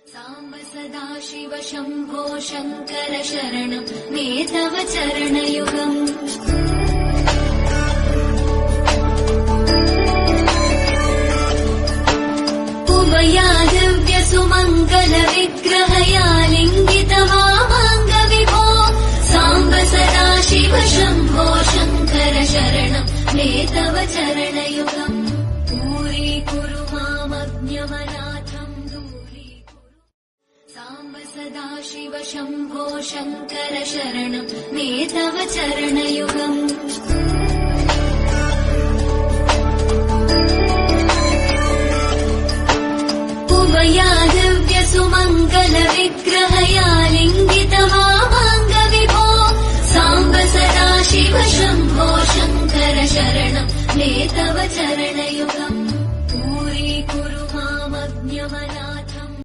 साम्ब सदा शिव शम्भो शङ्कर शरणं मे तव चरणयुगम्। उमया दिव्यसुमङ्गल विग्रहया लिङ्गितवामाङ्ग विभो साम्ब सदा शिव शम्भो शङ्कर शरणं मे तव चरणयुगम्। दूरीकुरु मामज्ञमनाथम् दूरीकुरु साम्ब सदा शिव शम्भो शङ्कर शरणं मे तव चरणयुगम्।